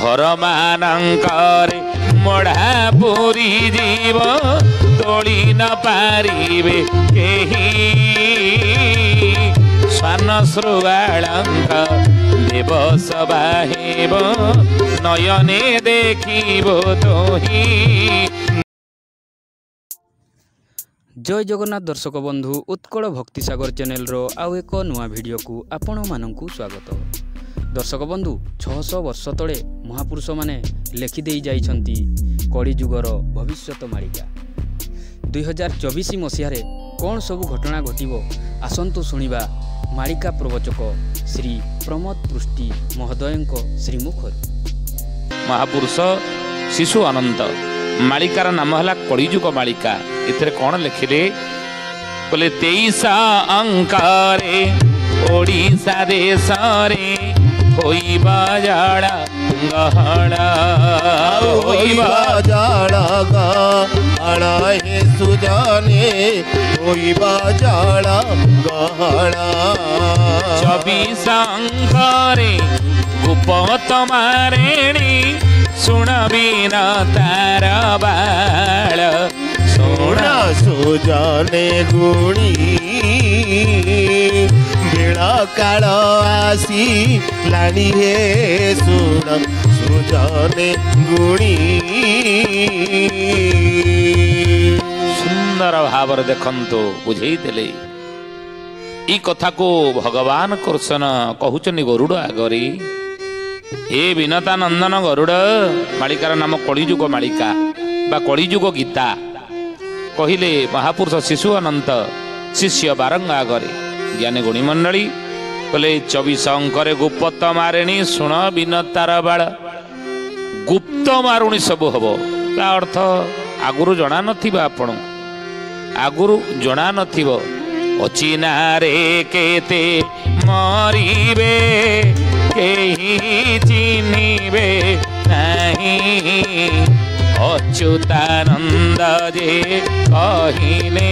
घर मानंकरे मढ़ा पूरी जीव तोली न पारिबे केही स्वान श्रुवालंक दिवस बाहिब नयने देखिब तोही। जय जगन्नाथ दर्शक बंधु उत्कल भक्तिसागर चैनल रो आउ एक नुआ वीडियो को आपण मानकु स्वागत। दर्शक बंधु 600 वर्ष तले महापुरुष माने लेखि देई जाइछंती कलिजुगर भविष्यत मालिका। 2024 मसीह कौन सबु घटना घटिबो आसंतु शुणिबा मालिका प्रवचक श्री प्रमोद पृष्टि महोदयंक श्रीमुखर। महापुरुष शिशु अनंत मालिकार नाम है कलिजुग मालिका। इथे कौन लिखिले बोले 23 अंकरे ओडिशा देश रे होइबा जाड़ा गहड़ा होइबा जाड़ा गहड़ा हे सुजाने होइबा जाड़ा गहड़ा। 24 अंकरे गुप्त मारेणी सुनबी न तार बाल सोना सुजाने गुणी बेड़ा काल आसी लानी हे सुना सुजाने गुणी। सुंदर भाव देखंतु बुझे देले ई कथा को भगवान कृष्ण कहउचनी गरुड़ आगरी हे विनता नंदन गरुड़ मालिकार नाम कलिजुग मालिका बा कलिजुग गीता कहिले महापुरुष शिशु अनंत शिष्य बारंग आगरे ज्ञानी गुणी मंडली बोले 24 अंकरे गुप्त मारेणी शुण विनतार बाल गुप्त मारुणी सब हम ता अर्थ आगुरु जना नथिबा आपण आगुरु जना नथिबो अचिना रे केते मरिबे केही चिन्हिबे नहीं अच्युतानंद जे कहिले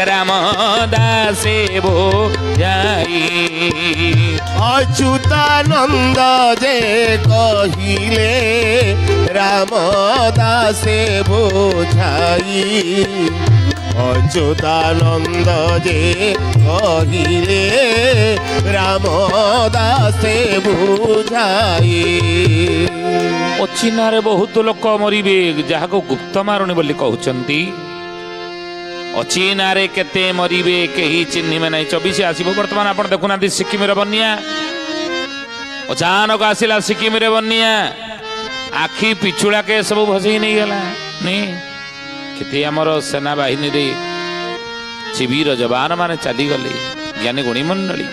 रामदासे बो जाई। अच्युतानंद जे कहिले रामदासे बोझाई। अच्युतानंद जे कहिले रामदासे बुझाई। अचिनारे बहुत लोक मरिबे जहाको गुप्त मारुणी बोली कहउचंती अचिनारे केते मरिबे केही चिन्हिबे नहीं। 24 आसीबो वर्तमान आपण देखुना सिक्किम रे बन्या अचानक आसिला सिक्किम रे बन्या आखि पिछुड़ा के सब भसई नहीं गला नहीं केते हमर सेना बाहिनी रे शिविर जवान माने चली गले ज्ञानी गुणी मंडली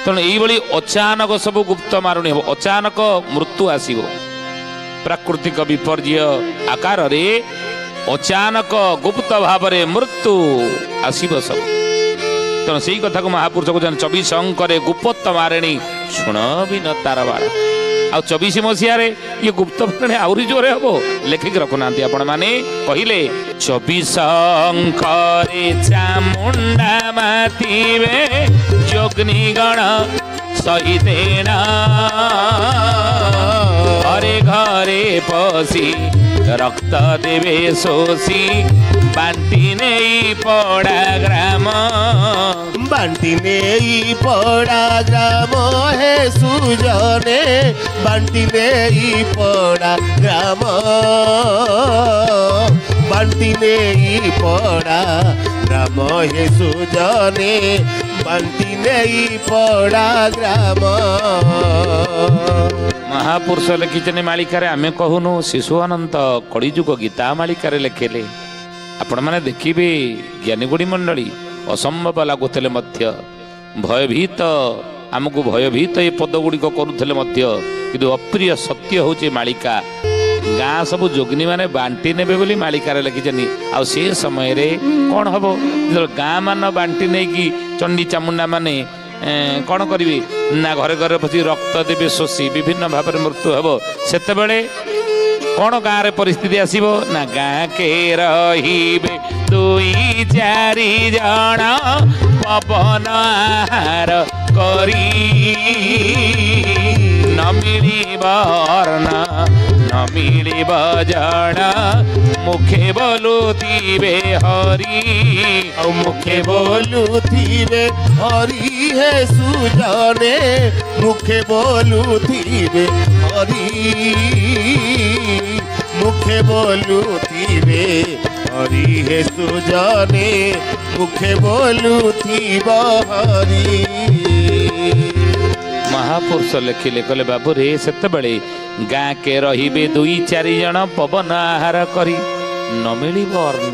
तेणु यही अचानक सब गुप्त मारुणी हम अचानक मृत्यु आसीबो प्राकृतिक विपर्य आकार रे अचानक गुप्त भाव रे मृत्यु आसीबो सब। तेणु से कथा को महापुरुष को 24 अंकरे गुप्त मारेणी शुण भी न तार बाड़ आ 24 मसीह ये गुप्त मारेणी आउरी जोरे हबो लेखिक रखुना आपण माने कहिले 24 अंकरे चामुंडा मातिबे जोग्निगण सहितेन घरे घरे पसी रक्त देवे शोषी बांटी नहीं पड़ा ग्राम बांटी नहीं पड़ा ग्राम हे सुजने बांटी नहीं पड़ा ग्राम बांटी नहीं पड़ा ग्राम हे सुजने बांटी नहीं पड़ा ग्राम। महापुरुष लिखिचने मालिका आमे कहूनु शिशु अनंत कलिजुग गीता मालिका लिखेले आपण मैंने देखिए ज्ञानी गुणी मंडली असंभव लगुले भयभीत आमको भयभीत ये पद गुड़िक करुले कि अप्रिय सत्य हूँ मालिका गाँ सब जोगिनी मैंने बांटी ने बोली मालिकार लिखिं आ से समय रे कौन हम गाँ मान बांटी नहीं कि चंडी चामुंडा माने कौन करेंगे ना घरे घरे बसी रक्त देवे शोषी विभिन्न भाव में मृत्यु हम से कौन गाँव रे परिस्थिति आसीबो ना गाँ के रहिबे 2-4 जण पवन आहार करी न मिलिब अर्ण न मिलिब जड़ मुखे बोलुथिबे हरि मुखे बोलुथिबे हरि हे सुजने मुखे बोलुथिबे हरि मुखे बोलुथिबे हरि हे सुजने मुखे बोलुथिबा हरि। महापुरुष लिखिले कहले बाबू रे सेतबेले गाँ के रहिबे 2-4 जण पवन आहार करी न मिलिब अर्ण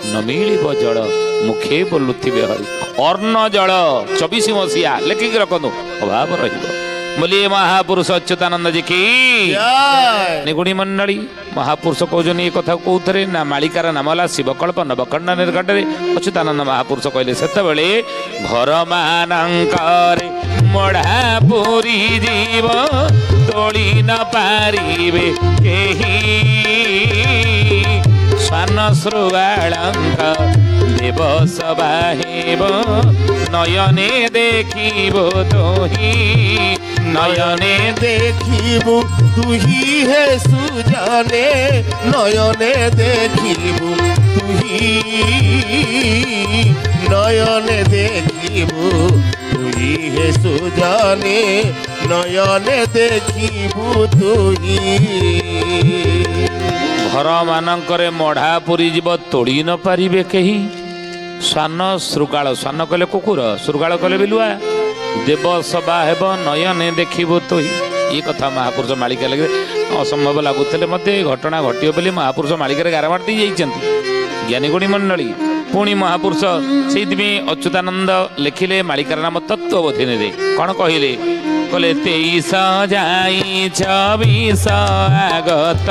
न मिलिब जल मुखे बोलुथिबे हरि। अर्ण जल 24 मसीहा लेखिक रखनु अभाव रहिब बोलिए महापुरुष अच्युतानंद जी की निगुणी मंडली। महापुरुष कहते ये कथा कौथे ना मालिकार नाम है शिवकल्प नवकंड निर्घटे अच्युतानंद महापुरुष कहले सेतबेले घर मानंकरे मढ़ा पूरी जीव तोड़ी न पारिबे केही स्वान श्रुवालंक दिवस बाहिब नयने देखिबो तोही नयने देखिबु तुही हे सुजने नयने देखिबु तुही नयने देखिबु तुही हे सुजने नयने देखिबु तुही। घर मानकरे मढ़ा पुरी जीव तोड़ी न पारिबे केही स्वान श्रुगाल स्वान कहले कुकुर श्रुगाल कहले बिलुआ देव सभा हेब नयने देखिबो तो ये कथा महापुरुष मालिका लगे असंभव लगुले मत घटना घटियो बोली महापुरुष मालिका गारमाट दी जाइछन्ति ज्ञानी गुणी मंडली। पुणी महापुरुष से अच्युतानंद लिखिले मालिकार नाम तत्वबोधिनी रे कौन कहले कहले 23 जाई 26 आगत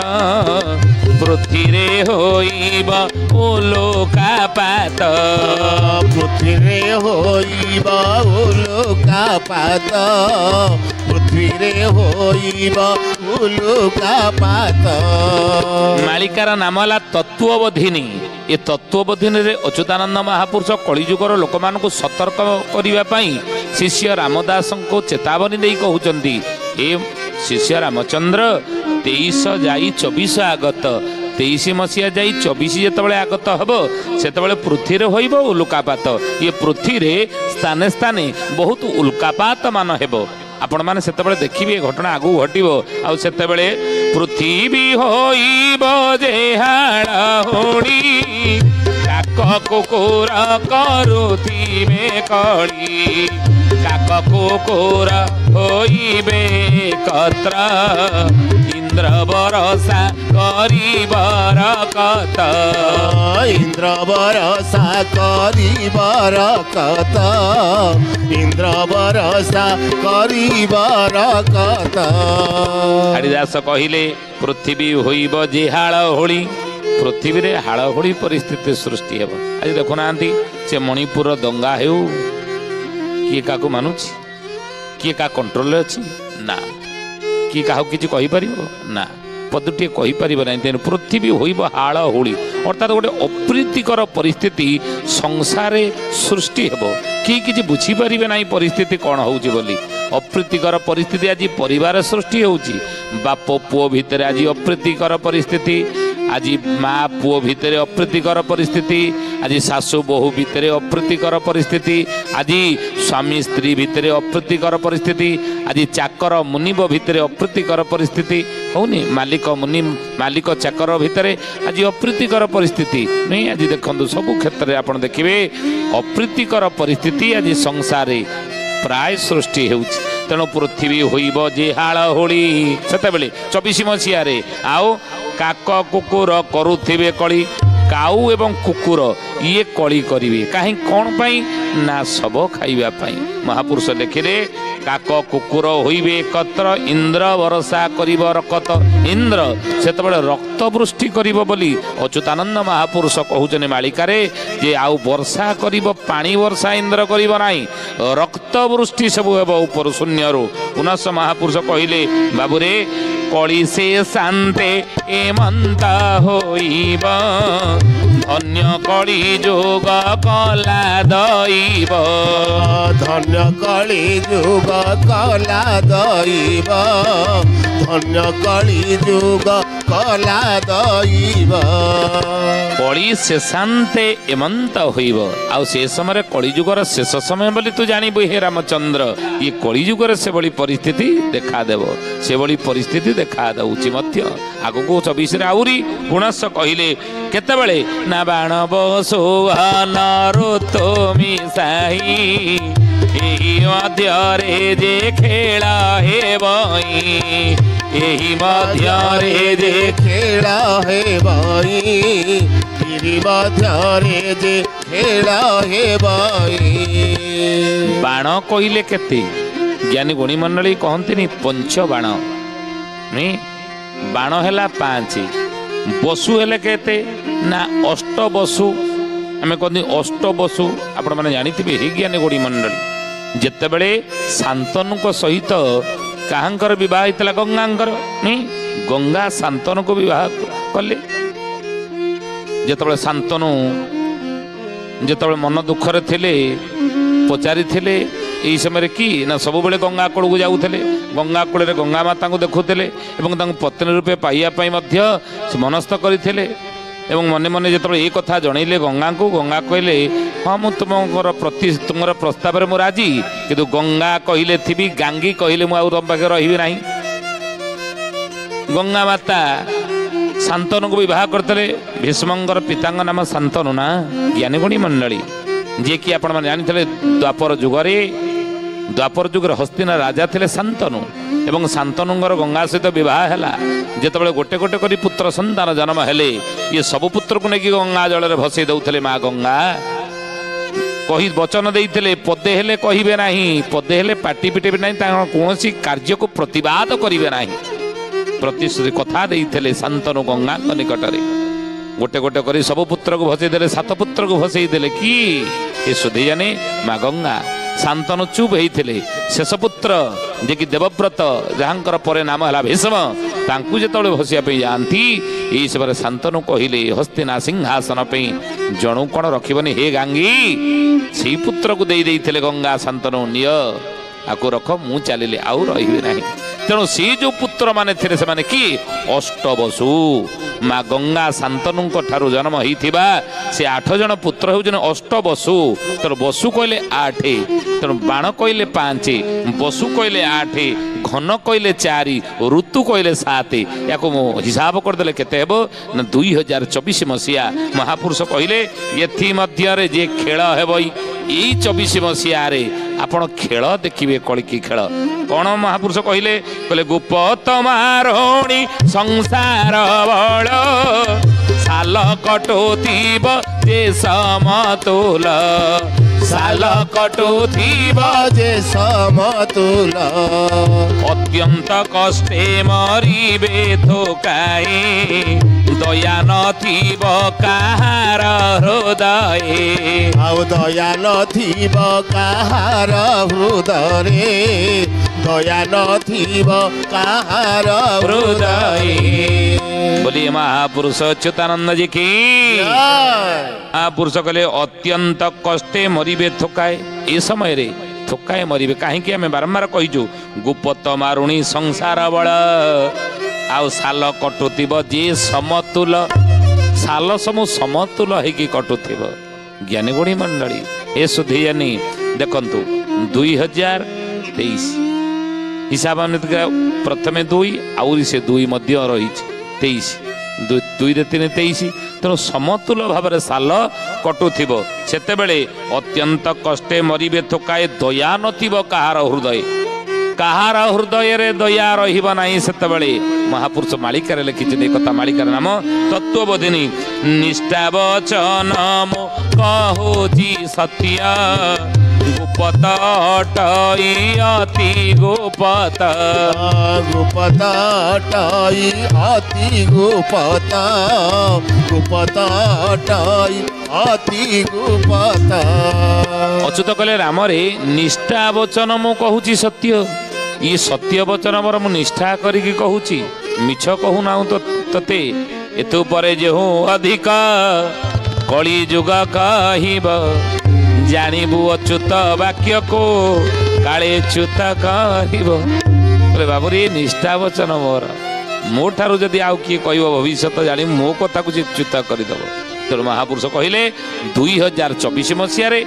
पृथ्वी रे होइब उल्कापात पृथ्वी रे होइब उल्कापात पृथ्वी रे होइब उल्कापात। मालिकार नाम है तत्वबोधिनी। ये तत्वबोधिनी रे अच्युतानंद महापुरुष कलिजुगर लोक मानक सतर्क करने शिष्य रामदास को चेतावनी दे कहते ए शिष्य रामचंद्र 23 जाई 24 आगत 23 मसीहा जाई 24 जिते आगत हम से पृथ्वी होइब उल्कापात ये पृथ्वी रे स्थाने स्थाने बहुत उल्कापात मान हेब आपण माने सेतेबेले देखिबे घटना आगु घटिबो आ सेतेबेले पृथ्वी होइब जेहाळ होणी काक कुकुर करुथिबे कळी काक कुकुर होइबे कत्र इंद्र बरसा करिबर कत इंद्र बरसा करिबर कत इंद्र बरसा करिबर कत। हरिदास कहिले पृथ्वी होइब जेहाळ होळी पृथ्वी रे हाळ होळी परिस्थिति सृष्टि हेब। आज देखुना से मणिपुर दंगा हेउ किए का मानुछि किए का कंट्रोल अच्छी ना किए क्या किसी कहीपर ना पदुटे कहीपर ना तेणु पृथ्वी होइब हाळ होळी अर्थात गोटे अप्रीतिकर परिस्थिति संसार सृष्टि हेब कि किसी बुझीपारे ना परिस्थिति कौन होउछि बोली अप्रीतिकर परिस्थिति आज परिवार सृष्टि होउछि बाप पुओ भितर आज अप्रीतिकर परिस्थिति आज माँ पुओ भितर अप्रीतिकर परिस्थिति आज सासु बहु भितर अप्रीतिकर परिस्थिति आज स्वामी स्त्री भितर अप्रीतिकर परिस्थिति आज चाकर मुनिब भितर अप्रीतिकर परिस्थिति होनी मालिक मुनि मालिक चाकर भितर आज अप्रीतिकर परिस्थिति नहीं आज देखो सबु क्षेत्र में आप देखिए अप्रीतिकर परिस्थिति आज संसार प्राय सृष्टि होउछि तेणु पृथ्वी होइब जेहाळ होळी सेतेबेले 24 मसीह आओ काक कुकुर करुथिबे कली काऊ एवं कुकुर ये कली करिवे काहे कोन पई ना सब खाइबा पई महापुरुष लिखिले काक कुकुर होइबे एकत्र इंद्र वर्षा करिब रकत इंद्र सेतबेले रक्त वृष्टि करिब बोली अच्युतानंद महापुरुष कहउजने मालिकारे जे आउ वर्षा करिब पानी वर्षा इंद्र करिब नाही रक्त वृष्टि सब हेब ऊपर शून्यरु पुनः महापुरुष कहिले बाबूरे କଳି ସେ ଶାନ୍ତେ ଏମନ୍ତ ହୋଇବ ଧନ୍ୟ କଳି ଯୋଗ କଲା ଦଇବ ଧନ୍ୟ କଳି ଯୁଗ କଲା ଦଇବ ଧନ୍ୟ କଳି ଯୁଗ କଲା ଦଇବ କଳି ଶେଷାନ୍ତେ ଏମନ୍ତ ହୋଇବ ଆଉ ସେ ସମୟରେ କଳିଯୁଗର ଶେଷ ସମୟ ବୋଲି ତୁ ଜାଣିବୁ ହେ ରାମଚନ୍ଦ୍ର ଇଏ କଳିଯୁଗରେ ସେଭଳି ପରିସ୍ଥିତି ଦେଖାଦେବ ସେଭଳି ପରିସ୍ଥିତି ଦେଖା ଦେଉଛି ମଧ୍ୟ ଆଗକୁ 24ରେ ଆହୁରି ପୁନଶ୍ଚ କହିଲେ କେତେବେଳେ ନା ବାଣ ବସୋହନ ଋତୁ ମିଶାଇ ଏହି ମଧ୍ୟରେ ଯେ ଖେଳ ହେବ ଏହି ମଧ୍ୟରେ ଯେ ଖେଳ ହେବ ଗିରି ମଧ୍ୟରେ ଯେ ଖେଳ ହେବ ବାଣ କହିଲେ କେତେ ଜ୍ଞାନୀ ଗୁଣୀ ମଣ୍ଡଳୀ କହନ୍ତିନି ପଞ୍ଚ ବାଣ ବାଣ ହେଲା 5 ବସୁ ହେଲେ କେତେ ନା ଅଷ୍ଟ ବସୁ ଆମେ କହନ୍ତି ଅଷ୍ଟ ବସୁ ଆପଣ ମାନେ ଜାଣିଥିବେ ହେ ଜ୍ଞାନୀ ଗୁଣୀ ମଣ୍ଡଳୀ ଯେତେବେଳେ ଶାନ୍ତନୁଙ୍କ ସହିତ କାହାଙ୍କର ବିବାହ ହେଇଥିଲା ଗଙ୍ଗାଙ୍କର ଗଙ୍ଗା ଶାନ୍ତନୁକୁ ବିବାହ କଲେ ଯେତେବେଳେ ଶାନ୍ତନୁ ଯେତେବେଳେ ମନ ଦୁଃଖରେ ଥିଲେ ପଚାରିଥିଲେ এই ସମୟରେ କି ନା ସବୁବେଳେ ଗଙ୍ଗା କୂଳକୁ ଯାଉଥିଲେ ଗଙ୍ଗା କୂଳରେ ଗଙ୍ଗା ମାତାଙ୍କୁ ଦେଖୁଥିଲେ ଏବଂ ତାଙ୍କୁ ପତ୍ନୀ ରୂପେ ପାଇବା ପାଇଁ ମଧ୍ୟ ମନସ୍ଥ କରିଥିଲେ ଏବଂ ମନେ ମନେ ଯେତେବେଳେ ଏ କଥା ଜଣେଇଲେ ଗଙ୍ଗାଙ୍କୁ ଗଙ୍ଗା କହିଲେ ହଁ ମୁଁ ତୁମର ପ୍ରସ୍ତାବରେ ମୁଁ ରାଜି କିନ୍ତୁ ଗଙ୍ଗା କହିଲେ ଥିବି ଗାଙ୍ଗୀ କହିଲେ ମୁଁ ଆଉ ତମ ପାଖରେ ରହିବି ନାହିଁ ଗଙ୍ଗା ମାତା ଶାନ୍ତନୁକୁ ବିବାହ କରିଥିଲେ ଭୀଷ୍ମଙ୍କର ପିତାଙ୍କ ନାମ ଶାନ୍ତନୁ ନା ଜ୍ଞାନୀ ଗୁଣୀ ମଣ୍ଡଳୀ ଯିଏକି ଆପଣମାନେ ଜାଣିଥିଲେ ଦ୍ୱାପର ଯୁଗରେ ହସ୍ତିନା ରାଜା ଥିଲେ ଶାନ୍ତନୁ ଏବଂ ଶାନ୍ତନୁଙ୍କର ଗଙ୍ଗା ସହିତ ବିବାହ ହେଲା ଯେତେବେଳେ ଗୋଟେ ଗୋଟେ କରି ପୁତ୍ର ସନ୍ତାନ ଜନ୍ମ ହେଲେ ଇଏ ସବୁ ପୁତ୍ରକୁ ନେଇକି ଗଙ୍ଗା ଜଳରେ ଭସେଇ ଦେଉଥିଲେ ମା ଗଙ୍ଗା କହି ବଚନ ଦେଇଥିଲେ ପଦେ ହେଲେ କହିବେ ନାହିଁ ପଦେ ହେଲେ ପାଟି ପିଟିବେ ନାହିଁ ତାଙ୍କର କୌଣସି କାର୍ଯ୍ୟକୁ ପ୍ରତିବାଦ କରିବେ ନାହିଁ ପ୍ରତିଶ୍ରୁତି କଥା ଦେଇଥିଲେ ଶାନ୍ତନୁ ଗଙ୍ଗାଙ୍କ ନିକଟରେ ଗୋଟେ ଗୋଟେ କରି ସବୁ ପୁତ୍ରକୁ ଭସେଇ ଦେଲେ 7 ପୁତ୍ରକୁ ଭସେଇ ଦେଲେ କି ଏ ସୁଧି ଜାନେ ମା ଗଙ୍ଗା ଶାନ୍ତନୁ ଚୁପ୍ ହେଇଥିଲେ ଶେଷ ପୁତ୍ର ଯିଏକି ଦେବବ୍ରତ ଯାହାଙ୍କର ପରେ ନାମ ହେଲା ଭୀଷ୍ମ ତାଙ୍କୁ ଯେତେବେଳେ ଭସିବା ପାଇଁ ଯାଆନ୍ତି ଏଇ ସମୟରେ ଶାନ୍ତନୁ କହିଲେ ହସ୍ତିନା ସିଂହାସନ ପାଇଁ ଜଣୁ କ'ଣ ରଖିବନି ହେ ଗାଙ୍ଗୀ ସେଇ ପୁତ୍ରକୁ ଦେଇଥିଲେ ଗଙ୍ଗା ଶାନ୍ତନୁ ନିଅ ଆକୁ ରଖ ମୁଁ ଚାଲିଲେ ଆଉ ରହିବି ନାହିଁ ତେଣୁ ସେ ଯେଉଁ ପୁତ୍ରମାନେ ଥିଲେ ସେମାନେ କି ଅଷ୍ଟବସୁ ମା ଗଙ୍ଗା ଶାନ୍ତନୁଙ୍କ ଠାରୁ ଜନ୍ମ ହେଇଥିବା ସେ 8 ଜଣ ପୁତ୍ର ହେଉଛନ୍ତି ଅଷ୍ଟବସୁ ତେଣୁ ବସୁ କହିଲେ 8 ତେଣୁ ବାଣ କହିଲେ 5 ବସୁ କହିଲେ 8 ଘନ କହିଲେ 4 ଋତୁ କହିଲେ 7 ୟାକୁ ମୁଁ ହିସାବ କରିଦେଲେ କେତେ ହେବ ନା 2024 ମସିହା ମହାପୁରୁଷ କହିଲେ ଏଥି ମଧ୍ୟରେ ଯେ ଖେଳ ହେବ ଏଇ 24 ମସିହାରେ ଆପଣ ଖେଳ ଦେଖିବେ କଳିକି ଖେଳ କ'ଣ ମହାପୁରୁଷ କହିଲେ ଗୋପତ ମାରଣୀ ସଂସାର ବଳ ସାଲ କଟୁଥିବ ଯେ ସମତୁଲ ସାଲ କଟୁଥିବ ଯେ ସମତୁଲ ଅତ୍ୟନ୍ତ କଷ୍ଟେ ମରିବେ ଥୋକାଏ ଦୟା ନଥିବ କାହାର ହୃଦୟେ ଆଉ ଦୟା ନଥିବ କାହାର ହୃଦୟରେ ଦୟା ନଥିବ କାହାର ହୃଦୟରେ बोलिए महापुरुष अच्युतानंद जी की महापुरुष कहले अत्यंत कष्टे मरिबे थोकाए ए समय रे थोकाए मरिबे कहीं आम बारंबार कहीजु गुपत मारुणी संसार बल आउ साल कटुथिब जे समतुल साल समू समतुल होगी कटुथिब ज्ञानी गुणी मंडली ए सुधीयानी देखंतु 2023 हिसाब प्रथमे 2 आउरी से 2 मध्य रही 23 2 रे 3 23 तेणु समतुल भाव साल कटुथिब सेते बेले अत्यंत कष्टे मरिबे थोकाए दया नथिब कहार हृदय रे दया रहिब नाही सेते बेले महापुरुष मालिका रे लिखिछे कथा मालिकार नाम तत्वबोधिनी निष्ठा वचन मो कहूची सत्य गुपत अटई अति गुपत गुपत अटई अति गुपत गुपत अटई अति गुपत अच्युत कहले राम रे निष्ठा वचन मु कहूची सत्य ये सत्य वचन मोर मु निष्ठा करिकी कहूची ମିଛ କହୁନାହୁଁ ତତେ ଏତୁ ପରେ ଯେଉଁ ଅଧିକ କଳି ଯୁଗ କହିବ ଜାଣିବୁ ଅଚ୍ୟୁତ ବାକ୍ୟକୁ କାଳେ ଚ୍ୟୁତ କରିବ। ବାବୁରେ ନିଷ୍ଠା ବଚନ ମୋର, ମୋ ଠାରୁ ଯଦି ଆଉ କିଏ କହିବ ଭବିଷ୍ୟତ ଜାଣି ମୋ କଥାକୁ ସେ ଚ୍ୟୁତ କରିଦେବ। ତେଣୁ ମହାପୁରୁଷ କହିଲେ 2024 ମସିହାରେ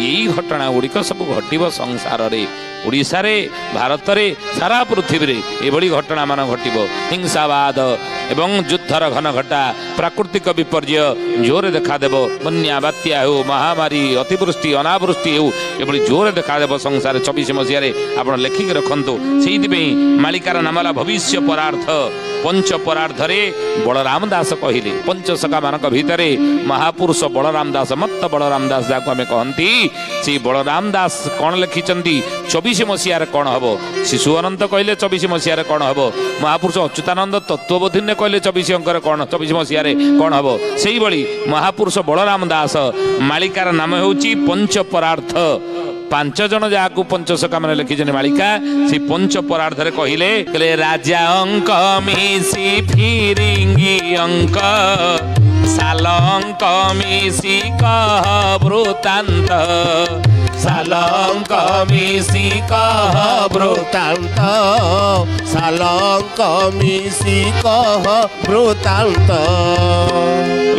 ଏଇ ଘଟଣା ଗୁଡ଼ିକ ସବୁ ଘଟିବ ସଂସାରରେ, ଓଡ଼ିଶାରେ, ଭାରତରେ, ସାରା ପୃଥିବୀରେ ଏଭଳି ଘଟଣା ମାନ ଘଟିବ। ହିଂସାବାଦ ଏବଂ ଯୁଦ୍ଧର ଘନ ଘଟା, ପ୍ରାକୃତିକ ବିପର୍ଯ୍ୟୟ ଜୋରରେ ଦେଖାଦେବ। ବନ୍ୟା, ବାତ୍ୟା ହେଉ, ମହାମାରୀ, ଅତିବୃଷ୍ଟି, ଅନାବୃଷ୍ଟି ହେଉ, ଏଭଳି ଜୋରରେ ଦେଖାଦେବ ସଂସାର 24 ମସିହାରେ। ଆପଣ ଲେଖିକି ରଖନ୍ତୁ। ସେଇଥିପାଇଁ ମାଳିକାର ନାମ ହେଲା ଭବିଷ୍ୟ ପରାର୍ଥ। ପଞ୍ଚ ପରାର୍ଥରେ ବଳରାମ ଦାସ କହିଲେ, ପଞ୍ଚସଖା ମାନଙ୍କ ଭିତରେ ମହାପୁରୁଷ ବଳରାମ ଦାସ, ମତ୍ତ ବଳରାମ ଦାସ ଯାହାକୁ ଆମେ କହନ୍ତି, ସେଇ ବଳରାମ ଦାସ କ'ଣ ଲେଖିଛନ୍ତି 24 ମସିହାରେ କ'ଣ ହବ। ଶିଶୁ ଅନନ୍ତ କହିଲେ 24 ମସିହାରେ କ'ଣ ହବ। ମହାପୁରୁଷ ଅଚ୍ୟୁତାନନ୍ଦ ତତ୍ତ୍ୱବୋଧିନୀ କହିଲେ 24 ଅଙ୍କରେ କ'ଣ, 24 ମସିହାରେ କ'ଣ ହବ। ସେଇଭଳି ମହାପୁରୁଷ ବଳରାମ ଦାସ ମାଳିକାର ନାମ ହେଉଛି ପଞ୍ଚ ପରାର୍ଥ। 5 ଜଣ ଯାହାକୁ ପଞ୍ଚସଖା ମାନେ ଲେଖିଛନ୍ତି ମାଳିକା, ସେ ପଞ୍ଚ ପରାର୍ଥରେ କହିଲେ ରାଜା ଅଙ୍କ ମିଶି ଫିରିଙ୍ଗି ଅଙ୍କ ସାଲ ଅଙ୍କ ମିଶି କହ ବୃତ୍ତାନ୍ତ ସାଲ ଅଙ୍କ ମିଶି କହ ବୃତ୍ତାନ୍ତ ସାଲ ଅଙ୍କ ମିଶି କହ ବୃତ୍ତାନ୍ତ।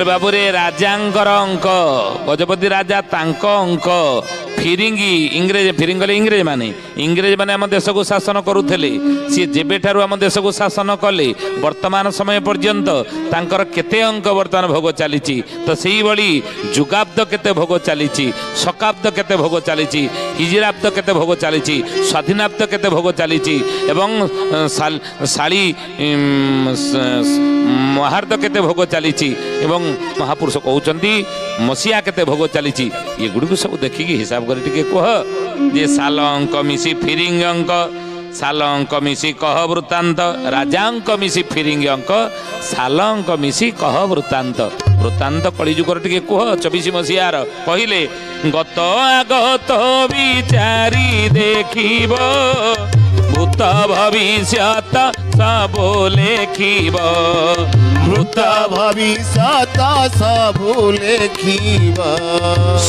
ବାବୁରେ ରାଜାଙ୍କର ଅଙ୍କ, ଗଜପତି ରାଜା ତାଙ୍କ ଅଙ୍କ, ଫିରିଙ୍ଗି ଇଂରେଜ, ଫିରିଙ୍ଗି କଲେ ଇଂରେଜ ମାନେ ଆମ ଦେଶକୁ ଶାସନ କରୁଥିଲେ। ସିଏ ଯେବେଠାରୁ ଆମ ଦେଶକୁ ଶାସନ କଲେ ବର୍ତ୍ତମାନ ସମୟ ପର୍ଯ୍ୟନ୍ତ ତାଙ୍କର କେତେ ଅଙ୍କ ବର୍ତ୍ତମାନ ଭୋଗ ଚାଲିଛି। ତ ସେଇଭଳି ଯୁଗାବ୍ଦ କେତେ ଭୋଗ ଚାଲିଛି, ଶକାବ୍ଦ କେତେ ଭୋଗ ଚାଲିଛି, ହିଜିରାବ୍ଦ କେତେ ଭୋଗ ଚାଲିଛି, ସ୍ୱାଧୀନାବ୍ଦ କେତେ ଭୋଗ ଚାଲିଛି ଏବଂ ଶାଳୀ ମହାର୍ଦ କେତେ ଭୋଗ ଚାଲିଛି ଏବଂ ମହାପୁରୁଷ କହୁଛନ୍ତି ମସିହା କେତେ ଭୋଗ ଚାଲିଛି। ଏଗୁଡ଼ିକୁ ସବୁ ଦେଖିକି ହିସାବ କରି ଟିକେ କୁହ ଯେ ସାଲ ଅଙ୍କ ମିଶି ଫିରିଙ୍ଗି ଅଙ୍କ, ସାଲ ଅଙ୍କ ମିଶି କହ ବୃତ୍ତାନ୍ତ, ରାଜାଙ୍କ ମିଶି ଫିରିଙ୍ଗି ଅଙ୍କ, ସାଲ ଅଙ୍କ ମିଶି କହ ବୃତ୍ତାନ୍ତ। ବୃତ୍ତାନ୍ତ କଳିଯୁଗର ଟିକେ କୁହ 24 ମସିହାର। କହିଲେ ଗତ ଆଗତ ବିଚାରି ଦେଖିବ ଭୂତ ଭବିଷ୍ୟତ ସବୁ ଲେଖିବ, ଭୂତ ଭବିଷ୍ୟତ ସବୁ ଲେଖିବ।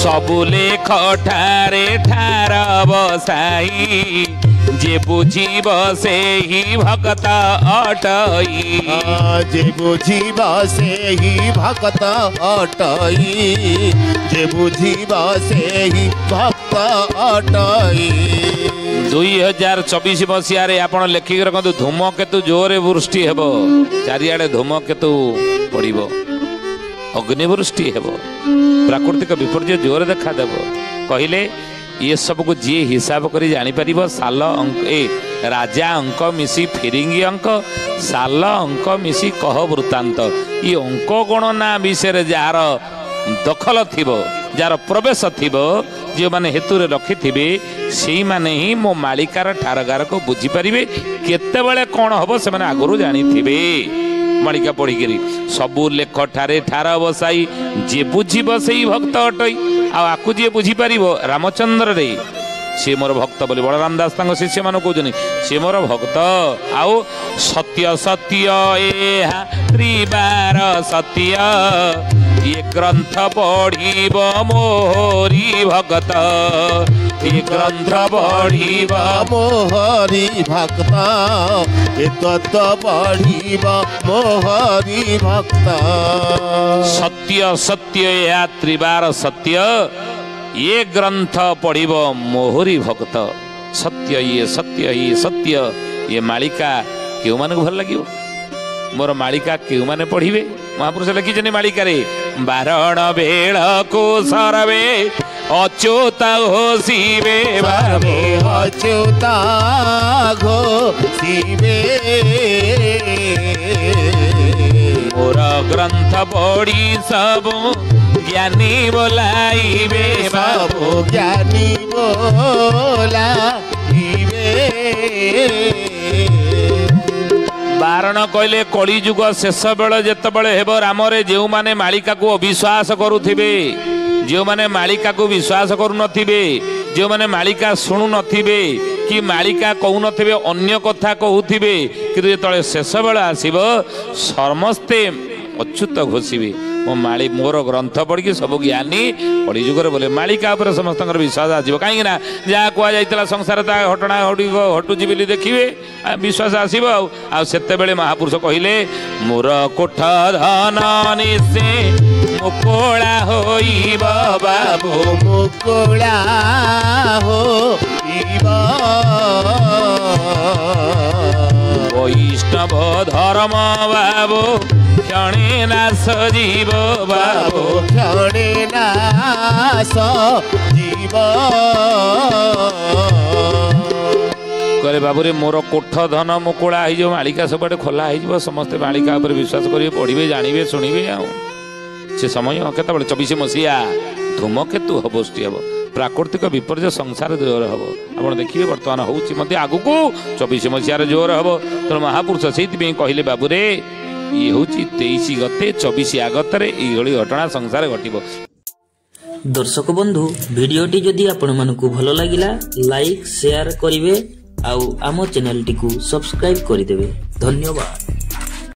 ସବୁ ଲେଖ ଠାରେ ଠାର ବସାଇ ଯେ ବୁଝିବ ସେହି ଭକ୍ତ ଅଟଇ, ଯେ ବୁଝିବ ସେହି ଭକ୍ତ ଅଟଇ, ଯେ ବୁଝିବ ସେହି ଭକ୍ତ ଅଟଇ। 2024 ମସିହାରେ ଆପଣ ଲେଖିକି ରଖନ୍ତୁ ଧୂମକେତୁ ଜୋରରେ ବୃଷ୍ଟି ହେବ, ଚାରିଆଡ଼େ ଧୂମକେତୁ ପଡ଼ିବ, ଅଗ୍ନିବୃଷ୍ଟି ହେବ, ପ୍ରାକୃତିକ ବିପର୍ଯ୍ୟୟ ଜୋରରେ ଦେଖାଦେବ। କହିଲେ ଇଏ ସବୁକୁ ଯିଏ ହିସାବ କରି ଜାଣିପାରିବ ସାଲ ଅଙ୍କ, ରାଜା ଅଙ୍କ ମିଶି ଫିରିଙ୍ଗି ଅଙ୍କ, ସାଲ ଅଙ୍କ ମିଶି କହ ବୃତ୍ତାନ୍ତ। ଇ ଅଙ୍କ ଗଣନା ବିଷୟରେ ଯାହାର ଦଖଲ ଥିବ, ଯାହାର ପ୍ରବେଶ ଥିବ, ଯେଉଁମାନେ ହେତୁରେ ରଖିଥିବେ ସେଇମାନେ ହିଁ ମୋ ମାଳିକାର ଠାରଗାରକୁ ବୁଝିପାରିବେ। କେତେବେଳେ କ'ଣ ହବ ସେମାନେ ଆଗରୁ ଜାଣିଥିବେ ମାଳିକା ପଢ଼ିକିରି। ସବୁ ଲେଖ ଠାରେ ଠାର ବସାଇ ଯିଏ ବୁଝିବ ସେଇ ଭକ୍ତ ଅଟଇ। ଆଉ ଆକୁ ଯିଏ ବୁଝିପାରିବ ରାମଚନ୍ଦ୍ରରେ ସିଏ ମୋର ଭକ୍ତ ବୋଲି ବଳରାମ ଦାସ ତାଙ୍କ ଶିଷ୍ୟମାନଙ୍କୁ କହୁଛନ୍ତି, ସିଏ ମୋର ଭକ୍ତ। ଆଉ ସତ୍ୟ ସତ୍ୟ ଏହା ତ୍ରିବାର ସତ୍ୟ, ଏ ଗ୍ରନ୍ଥ ପଢ଼ିବ ମୋହରି ଭକ୍ତ, ଏ ଗ୍ରନ୍ଥ ପଢ଼ିବ ମୋହରି ଭକ୍ତ, ଏ ତତ୍ତ୍ୱ ପଢ଼ିବ ମୋହରି ଭକ୍ତ। ସତ୍ୟ ସତ୍ୟ ଏହା ତ୍ରିବାର ସତ୍ୟ, ଏ ଗ୍ରନ୍ଥ ପଢ଼ିବ ମୋହରି ଭକ୍ତ। ସତ୍ୟ ଇଏ ସତ୍ୟ ଇଏ ସତ୍ୟ। ଏ ମାଳିକା କେଉଁମାନଙ୍କୁ ଭଲ ଲାଗିବ? ମୋର ମାଳିକା କେଉଁମାନେ ପଢ଼ିବେ? ମହାପୁରୁଷ ଲେଖିଛନ୍ତି ମାଳିକାରେ ବାରଣ ବେଳକୁ ସରବେ ଅଚ୍ୟୁତ ଘୋଷିବେ, ବାରବେ ଅଚ୍ୟୁତ ଘୋଷିବେ, ମୋର ଗ୍ରନ୍ଥ ପଢ଼ି ସବୁ ଜ୍ଞାନୀ ବୋଲାଇବେ, ସବୁ ଜ୍ଞାନୀ ବୋଲାଇବେ। ବାରଣ କହିଲେ କଳିଯୁଗ ଶେଷ ବେଳ ଯେତେବେଳେ ହେବ, ରାମରେ ଯେଉଁମାନେ ମାଳିକାକୁ ଅବିଶ୍ୱାସ କରୁଥିବେ, ଯେଉଁମାନେ ମାଳିକାକୁ ବିଶ୍ୱାସ କରୁନଥିବେ, ଯେଉଁମାନେ ମାଳିକା ଶୁଣୁନଥିବେ, कि मालिका कहूनथिबे अन्य कथा कहूथिबे कि जेतले शेष बेल आसीब समस्ते अच्युत घोषिबे मो माली मोर ग्रंथ पढ़ी सब ज्ञानी कली जुगर बोले मालिका उपर समस्त विश्वास आसो कहीं जहाँ कहुला संसार ता घटना हटुची बोली देखिए विश्वास आसो आते महापुरुष कहले मोर कोठ धन निशे मुकोला होइब बाबू मुकुला होइब वैष्णव धर्म बाबू क्षणे नाश जीव बाबू क्षणे नाश जीव कहले बाबू रे मोर कोठ धन मुकुला हो मालिका सबटे खोला हो समस्ते मालिका उपर विश्वास करेंगे पढ़े जानवे शुणे से समय केत 24 मसीहा धूमकेतु हबोष्टि हम प्राकृतिक विपर्य संसार जोर हम आप देखिए बर्तमान हूँ आगु को 24 मसीहार जोर हम तेणु महापुरुष से कहले बाबू रे ये हूँ 23 गते 24 आगत ये घटना संसार घटब। दर्शक बंधु भिडियोटी जदि आपण मानकु भल लागिला लाइक शेयर करिवे आउ आम चैनल टी को सब्सक्राइब करदेवे। धन्यवाद।